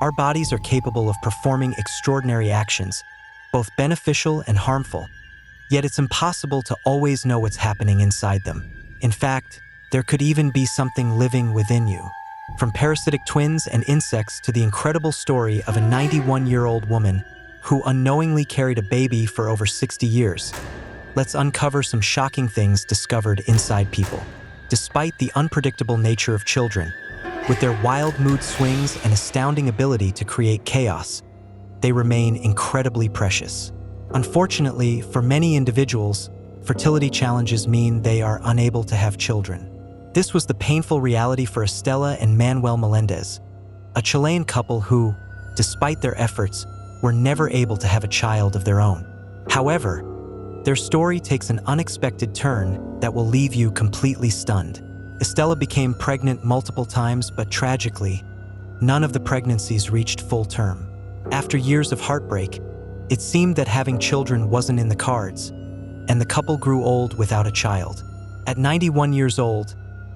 Our bodies are capable of performing extraordinary actions, both beneficial and harmful, yet it's impossible to always know what's happening inside them. In fact, there could even be something living within you. From parasitic twins and insects to the incredible story of a 91-year-old woman who unknowingly carried a baby for over 60 years, let's uncover some shocking things discovered inside people. Despite the unpredictable nature of children, with their wild mood swings and astounding ability to create chaos, they remain incredibly precious. Unfortunately, for many individuals, fertility challenges mean they are unable to have children. This was the painful reality for Estela and Manuel Melendez, a Chilean couple who, despite their efforts, were never able to have a child of their own. However, their story takes an unexpected turn that will leave you completely stunned. Estela became pregnant multiple times, but tragically, none of the pregnancies reached full term. After years of heartbreak, it seemed that having children wasn't in the cards, and the couple grew old without a child. At 91 years old,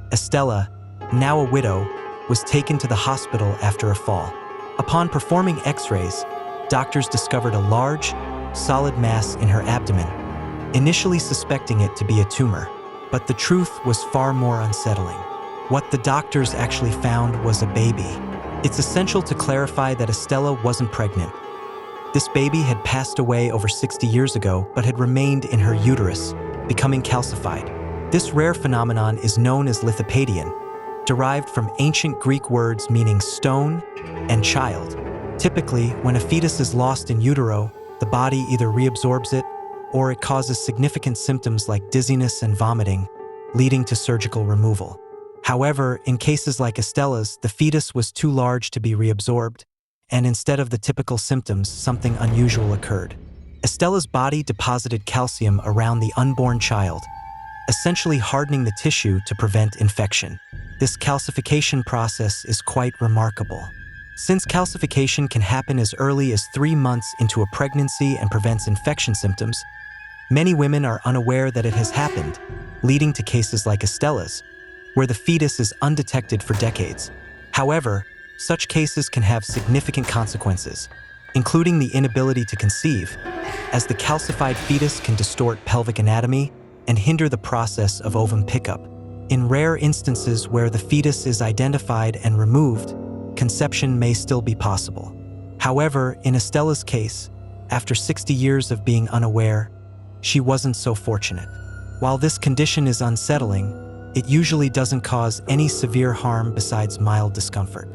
Estela, now a widow, was taken to the hospital after a fall. Upon performing X-rays, doctors discovered a large, solid mass in her abdomen, initially suspecting it to be a tumor. But the truth was far more unsettling. What the doctors actually found was a baby. It's essential to clarify that Estela wasn't pregnant. This baby had passed away over 60 years ago, but had remained in her uterus, becoming calcified. This rare phenomenon is known as lithopadion, derived from ancient Greek words meaning stone and child. Typically, when a fetus is lost in utero, the body either reabsorbs it or it causes significant symptoms like dizziness and vomiting, leading to surgical removal. However, in cases like Estela's, the fetus was too large to be reabsorbed, and instead of the typical symptoms, something unusual occurred. Estela's body deposited calcium around the unborn child, essentially hardening the tissue to prevent infection. This calcification process is quite remarkable. Since calcification can happen as early as 3 months into a pregnancy and prevents infection symptoms, many women are unaware that it has happened, leading to cases like Estela's, where the fetus is undetected for decades. However, such cases can have significant consequences, including the inability to conceive, as the calcified fetus can distort pelvic anatomy and hinder the process of ovum pickup. In rare instances where the fetus is identified and removed, conception may still be possible. However, in Estela's case, after 60 years of being unaware, she wasn't so fortunate. While this condition is unsettling, it usually doesn't cause any severe harm besides mild discomfort.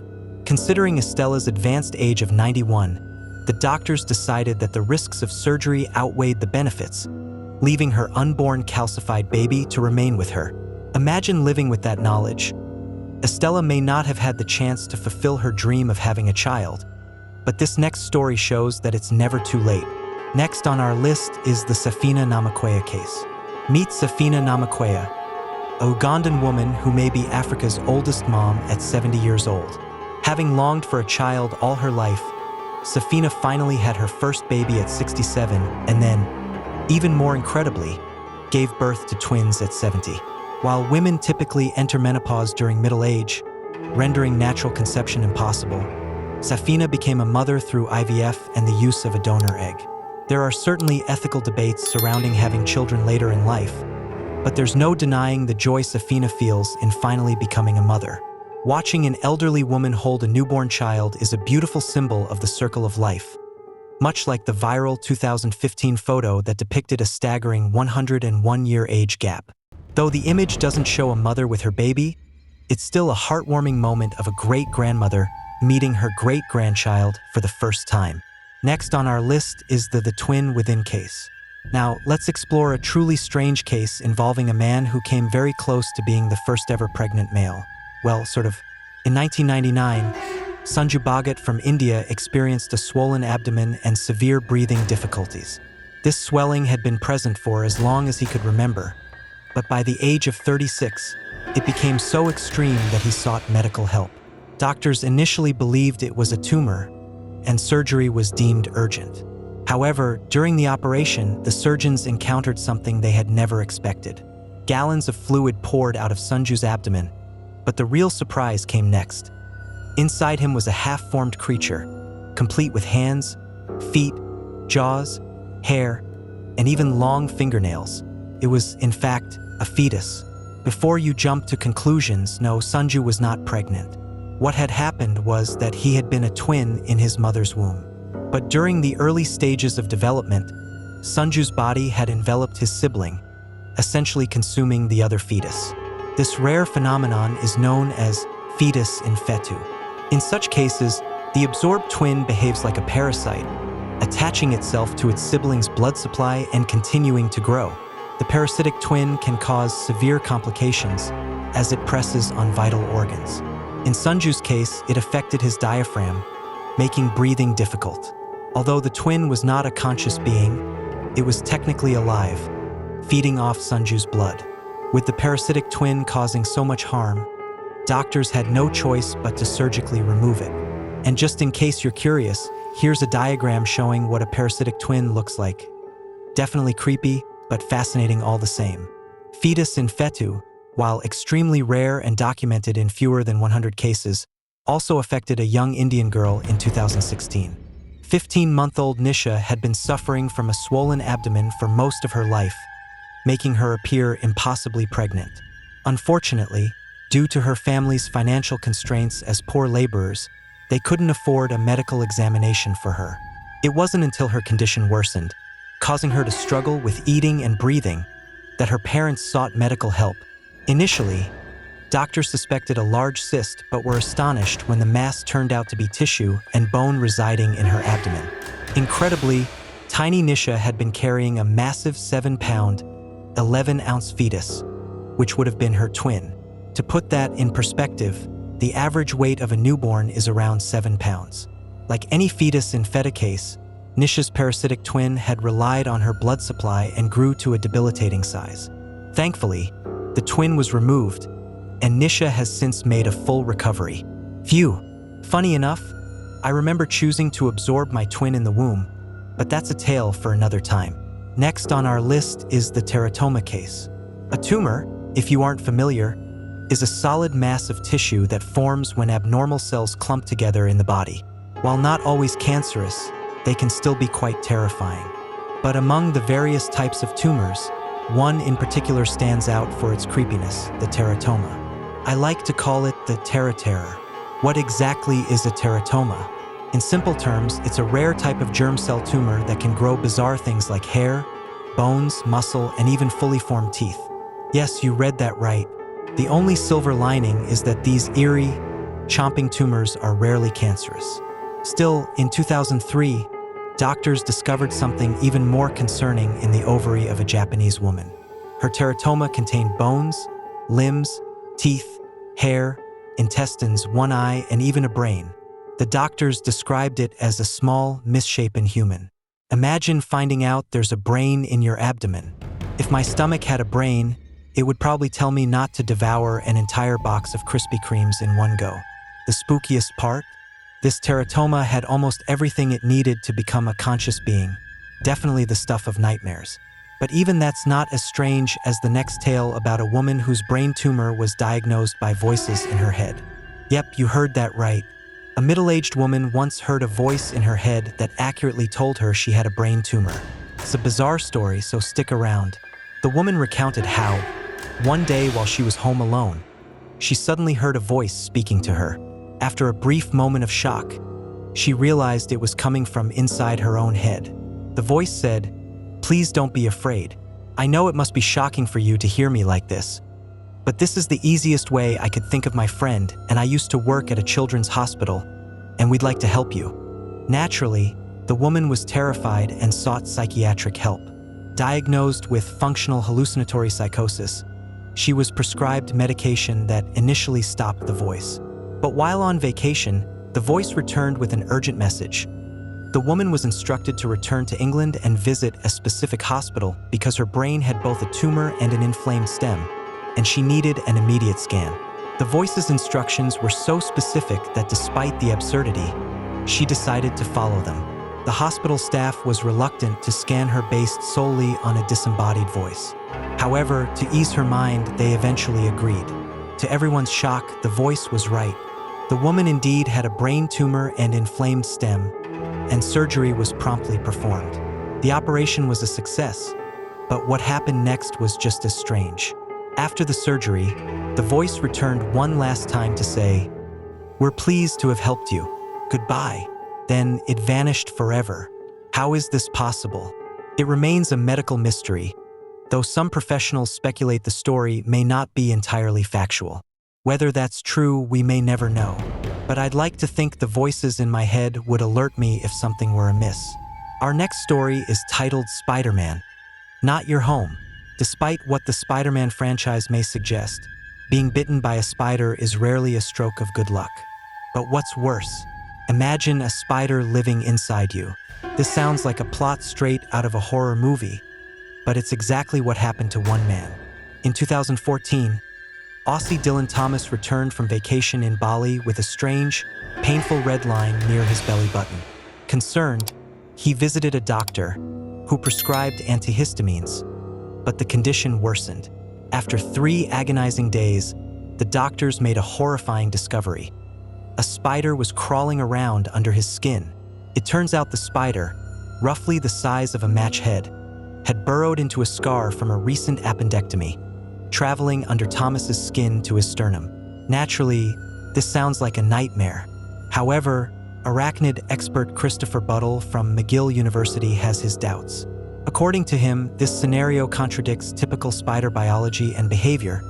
Considering Estela's advanced age of 91, the doctors decided that the risks of surgery outweighed the benefits, leaving her unborn calcified baby to remain with her. Imagine living with that knowledge. Estela may not have had the chance to fulfill her dream of having a child, but this next story shows that it's never too late. Next on our list is the Safina Namaquaya case. Meet Safina Namaquaya, a Ugandan woman who may be Africa's oldest mom at 70 years old. Having longed for a child all her life, Safina finally had her first baby at 67 and then, even more incredibly, gave birth to twins at 70. While women typically enter menopause during middle age, rendering natural conception impossible, Safina became a mother through IVF and the use of a donor egg. There are certainly ethical debates surrounding having children later in life, but there's no denying the joy Safina feels in finally becoming a mother. Watching an elderly woman hold a newborn child is a beautiful symbol of the circle of life, much like the viral 2015 photo that depicted a staggering 101-year age gap. Though the image doesn't show a mother with her baby, it's still a heartwarming moment of a great-grandmother meeting her great-grandchild for the first time. Next on our list is the twin within case. Now, let's explore a truly strange case involving a man who came very close to being the first ever pregnant male. Well, sort of. In 1999, Sanju Bhagat from India experienced a swollen abdomen and severe breathing difficulties. This swelling had been present for as long as he could remember, but by the age of 36, it became so extreme that he sought medical help. Doctors initially believed it was a tumor, and surgery was deemed urgent. However, during the operation, the surgeons encountered something they had never expected. Gallons of fluid poured out of Sanju's abdomen, but the real surprise came next. Inside him was a half-formed creature, complete with hands, feet, jaws, hair, and even long fingernails. It was, in fact, a fetus. Before you jump to conclusions, no, Sunju was not pregnant. What had happened was that he had been a twin in his mother's womb. But during the early stages of development, Sunju's body had enveloped his sibling, essentially consuming the other fetus. This rare phenomenon is known as fetus in fetu. In such cases, the absorbed twin behaves like a parasite, attaching itself to its sibling's blood supply and continuing to grow. The parasitic twin can cause severe complications as it presses on vital organs. In Sunju's case, it affected his diaphragm, making breathing difficult. Although the twin was not a conscious being, it was technically alive, feeding off Sunju's blood. With the parasitic twin causing so much harm, doctors had no choice but to surgically remove it. And just in case you're curious, here's a diagram showing what a parasitic twin looks like. Definitely creepy, but fascinating all the same. Fetus in fetu, while extremely rare and documented in fewer than 100 cases, also affected a young Indian girl in 2016. 15-month-old Nisha had been suffering from a swollen abdomen for most of her life, making her appear impossibly pregnant. Unfortunately, due to her family's financial constraints as poor laborers, they couldn't afford a medical examination for her. It wasn't until her condition worsened, causing her to struggle with eating and breathing, that her parents sought medical help. Initially, doctors suspected a large cyst but were astonished when the mass turned out to be tissue and bone residing in her abdomen. Incredibly, tiny Nisha had been carrying a massive 7-pound, 11-ounce fetus, which would have been her twin. To put that in perspective, the average weight of a newborn is around 7 pounds. Like any fetus in feta case, Nisha's parasitic twin had relied on her blood supply and grew to a debilitating size. Thankfully, the twin was removed, and Nisha has since made a full recovery. Phew. Funny enough, I remember choosing to absorb my twin in the womb, but that's a tale for another time. Next on our list is the teratoma case. A tumor, if you aren't familiar, is a solid mass of tissue that forms when abnormal cells clump together in the body. While not always cancerous, they can still be quite terrifying. But among the various types of tumors, one in particular stands out for its creepiness, the teratoma. I like to call it the terror. What exactly is a teratoma? In simple terms, it's a rare type of germ cell tumor that can grow bizarre things like hair, bones, muscle, and even fully formed teeth. Yes, you read that right. The only silver lining is that these eerie, chomping tumors are rarely cancerous. Still, in 2003, doctors discovered something even more concerning in the ovary of a Japanese woman. Her teratoma contained bones, limbs, teeth, hair, intestines, one eye, and even a brain. The doctors described it as a small, misshapen human. Imagine finding out there's a brain in your abdomen. If my stomach had a brain, it would probably tell me not to devour an entire box of Krispy Kremes in one go. The spookiest part? This teratoma had almost everything it needed to become a conscious being. Definitely the stuff of nightmares. But even that's not as strange as the next tale about a woman whose brain tumor was diagnosed by voices in her head. Yep, you heard that right. A middle-aged woman once heard a voice in her head that accurately told her she had a brain tumor. It's a bizarre story, so stick around. The woman recounted how, one day while she was home alone, she suddenly heard a voice speaking to her. After a brief moment of shock, she realized it was coming from inside her own head. The voice said, "Please don't be afraid. I know it must be shocking for you to hear me like this, but this is the easiest way I could think of my friend, and I used to work at a children's hospital, and we'd like to help you." Naturally, the woman was terrified and sought psychiatric help. Diagnosed with functional hallucinatory psychosis, she was prescribed medication that initially stopped the voice. But while on vacation, the voice returned with an urgent message. The woman was instructed to return to England and visit a specific hospital because her brain had both a tumor and an inflamed stem, and she needed an immediate scan. The voice's instructions were so specific that despite the absurdity, she decided to follow them. The hospital staff was reluctant to scan her based solely on a disembodied voice. However, to ease her mind, they eventually agreed. To everyone's shock, the voice was right. The woman indeed had a brain tumor and inflamed stem, and surgery was promptly performed. The operation was a success, but what happened next was just as strange. After the surgery, the voice returned one last time to say, "We're pleased to have helped you. Goodbye." Then it vanished forever. How is this possible? It remains a medical mystery, though some professionals speculate the story may not be entirely factual. Whether that's true, we may never know. But I'd like to think the voices in my head would alert me if something were amiss. Our next story is titled Spider-Man, Not Your Home. Despite what the Spider-Man franchise may suggest, being bitten by a spider is rarely a stroke of good luck. But what's worse? Imagine a spider living inside you. This sounds like a plot straight out of a horror movie, but it's exactly what happened to one man. In 2014, Aussie Dylan Thomas returned from vacation in Bali with a strange, painful red line near his belly button. Concerned, he visited a doctor who prescribed antihistamines, but the condition worsened. After 3 agonizing days, the doctors made a horrifying discovery. A spider was crawling around under his skin. It turns out the spider, roughly the size of a match head, had burrowed into a scar from a recent appendectomy, traveling under Thomas's skin to his sternum. Naturally, this sounds like a nightmare. However, arachnid expert Christopher Buttle from McGill University has his doubts. According to him, this scenario contradicts typical spider biology and behavior,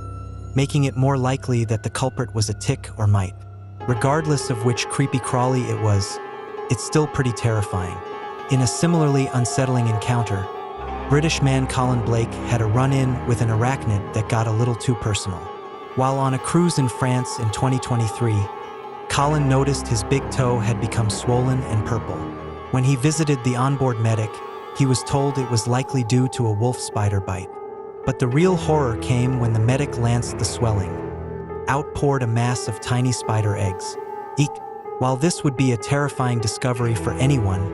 making it more likely that the culprit was a tick or mite. Regardless of which creepy crawly it was, it's still pretty terrifying. In a similarly unsettling encounter, British man Colin Blake had a run-in with an arachnid that got a little too personal. While on a cruise in France in 2023, Colin noticed his big toe had become swollen and purple. When he visited the onboard medic, he was told it was likely due to a wolf spider bite. But the real horror came when the medic lanced the swelling. Out poured a mass of tiny spider eggs. Eek! While this would be a terrifying discovery for anyone,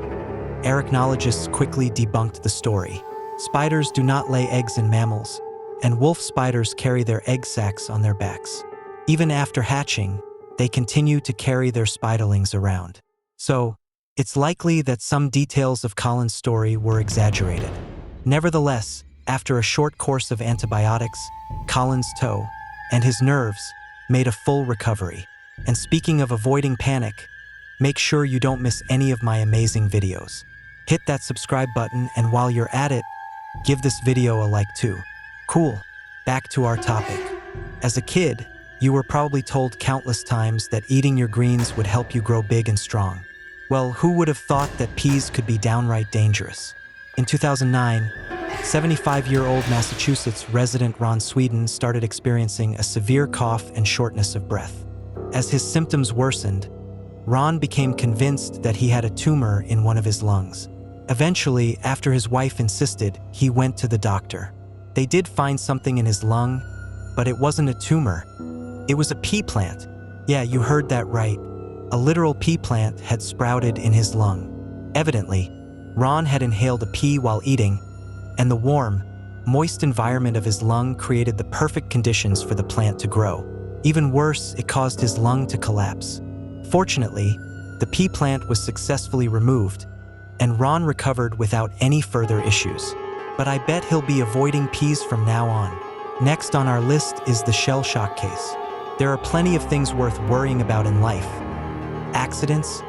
arachnologists quickly debunked the story. Spiders do not lay eggs in mammals, and wolf spiders carry their egg sacs on their backs. Even after hatching, they continue to carry their spiderlings around. So, it's likely that some details of Colin's story were exaggerated. Nevertheless, after a short course of antibiotics, Colin's toe and his nerves made a full recovery. And speaking of avoiding panic, make sure you don't miss any of my amazing videos. Hit that subscribe button, and while you're at it, give this video a like too. Cool, back to our topic. As a kid, you were probably told countless times that eating your greens would help you grow big and strong. Well, who would have thought that peas could be downright dangerous? In 2009, 75-year-old Massachusetts resident Ron Sweden started experiencing a severe cough and shortness of breath. As his symptoms worsened, Ron became convinced that he had a tumor in one of his lungs. Eventually, after his wife insisted, he went to the doctor. They did find something in his lung, but it wasn't a tumor. It was a pea plant. Yeah, you heard that right. A literal pea plant had sprouted in his lung. Evidently, Ron had inhaled a pea while eating, and the warm, moist environment of his lung created the perfect conditions for the plant to grow. Even worse, it caused his lung to collapse. Fortunately, the pea plant was successfully removed, and Ron recovered without any further issues. But I bet he'll be avoiding peas from now on. Next on our list is the shell shock case. There are plenty of things worth worrying about in life. Accidents,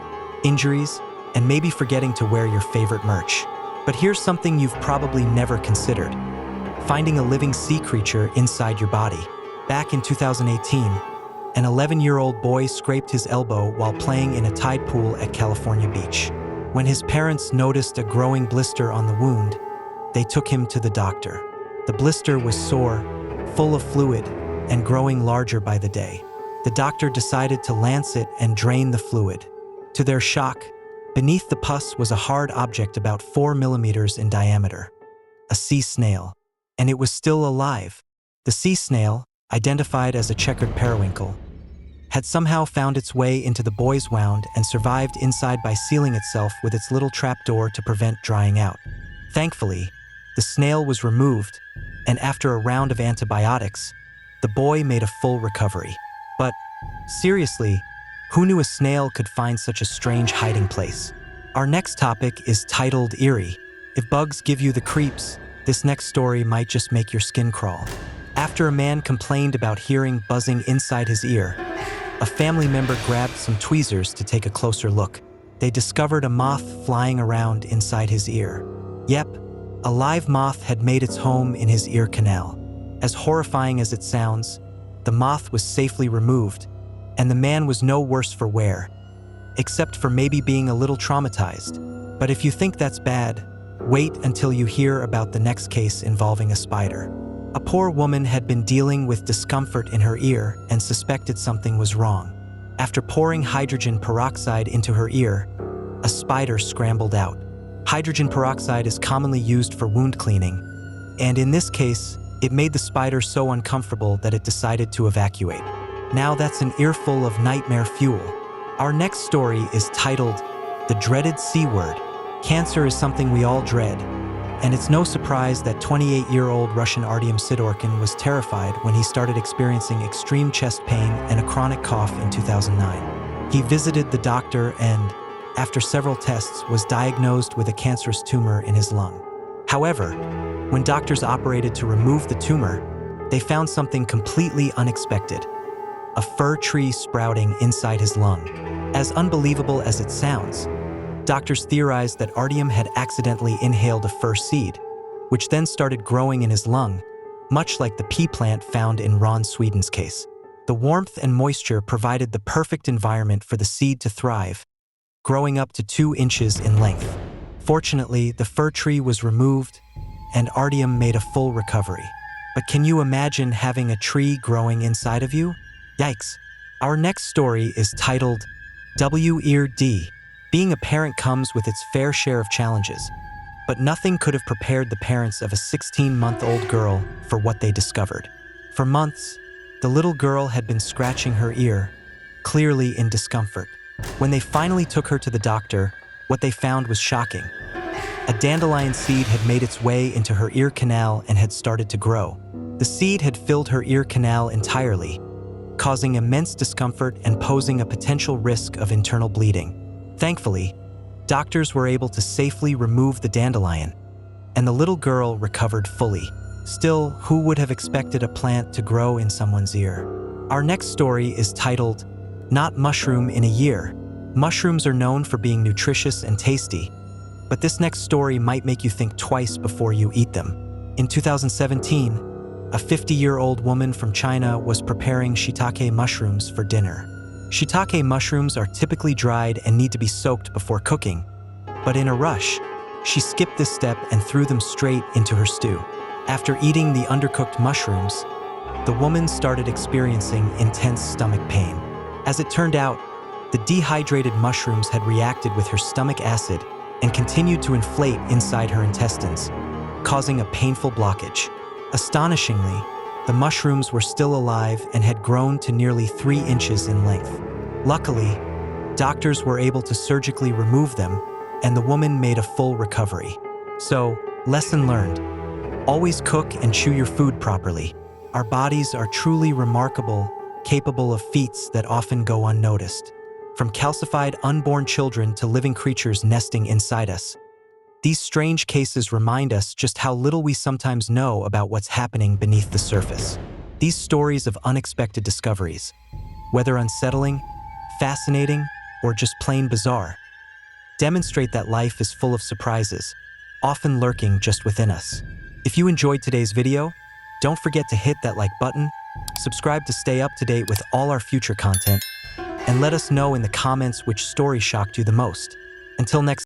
injuries, and maybe forgetting to wear your favorite merch. But here's something you've probably never considered: finding a living sea creature inside your body. Back in 2018, an 11-year-old boy scraped his elbow while playing in a tide pool at California Beach. When his parents noticed a growing blister on the wound, they took him to the doctor. The blister was sore, full of fluid, and growing larger by the day. The doctor decided to lance it and drain the fluid. To their shock, beneath the pus was a hard object about 4 millimeters in diameter, a sea snail. And it was still alive. The sea snail, identified as a checkered periwinkle, had somehow found its way into the boy's wound and survived inside by sealing itself with its little trapdoor to prevent drying out. Thankfully, the snail was removed, and after a round of antibiotics, the boy made a full recovery. But, seriously, Who knew a snail could find such a strange hiding place? Our next topic is titled Eerie. If bugs give you the creeps, this next story might just make your skin crawl. After a man complained about hearing buzzing inside his ear, a family member grabbed some tweezers to take a closer look. They discovered a moth flying around inside his ear. Yep, a live moth had made its home in his ear canal. As horrifying as it sounds, the moth was safely removed, and the man was no worse for wear, except for maybe being a little traumatized. But if you think that's bad, wait until you hear about the next case involving a spider. A poor woman had been dealing with discomfort in her ear and suspected something was wrong. After pouring hydrogen peroxide into her ear, a spider scrambled out. Hydrogen peroxide is commonly used for wound cleaning, and in this case, it made the spider so uncomfortable that it decided to evacuate. Now that's an earful of nightmare fuel. Our next story is titled The Dreaded C Word. Cancer is something we all dread, and it's no surprise that 28-year-old Russian Artyom Sidorkin was terrified when he started experiencing extreme chest pain and a chronic cough in 2009. He visited the doctor and, after several tests, was diagnosed with a cancerous tumor in his lung. However, when doctors operated to remove the tumor, they found something completely unexpected: a fir tree sprouting inside his lung. As unbelievable as it sounds, doctors theorized that Artyom had accidentally inhaled a fir seed, which then started growing in his lung, much like the pea plant found in Ron Sweden's case. The warmth and moisture provided the perfect environment for the seed to thrive, growing up to 2 inches in length. Fortunately, the fir tree was removed, and Artyom made a full recovery. But can you imagine having a tree growing inside of you? Yikes. Our next story is titled W-Ear D. Being a parent comes with its fair share of challenges, but nothing could have prepared the parents of a 16-month-old girl for what they discovered. For months, the little girl had been scratching her ear, clearly in discomfort. When they finally took her to the doctor, what they found was shocking. A dandelion seed had made its way into her ear canal and had started to grow. The seed had filled her ear canal entirely, causing immense discomfort and posing a potential risk of internal bleeding. Thankfully, doctors were able to safely remove the dandelion, and the little girl recovered fully. Still, who would have expected a plant to grow in someone's ear? Our next story is titled Not Mushroom in a Year. Mushrooms are known for being nutritious and tasty, but this next story might make you think twice before you eat them. In 2017, a 50-year-old woman from China was preparing shiitake mushrooms for dinner. Shiitake mushrooms are typically dried and need to be soaked before cooking, but in a rush, she skipped this step and threw them straight into her stew. After eating the undercooked mushrooms, the woman started experiencing intense stomach pain. As it turned out, the dehydrated mushrooms had reacted with her stomach acid and continued to inflate inside her intestines, causing a painful blockage. Astonishingly, the mushrooms were still alive and had grown to nearly 3 inches in length. Luckily, doctors were able to surgically remove them, and the woman made a full recovery. So, lesson learned: always cook and chew your food properly. Our bodies are truly remarkable, capable of feats that often go unnoticed. From calcified unborn children to living creatures nesting inside us, these strange cases remind us just how little we sometimes know about what's happening beneath the surface. These stories of unexpected discoveries, whether unsettling, fascinating, or just plain bizarre, demonstrate that life is full of surprises, often lurking just within us. If you enjoyed today's video, don't forget to hit that like button, subscribe to stay up to date with all our future content, and let us know in the comments which story shocked you the most. Until next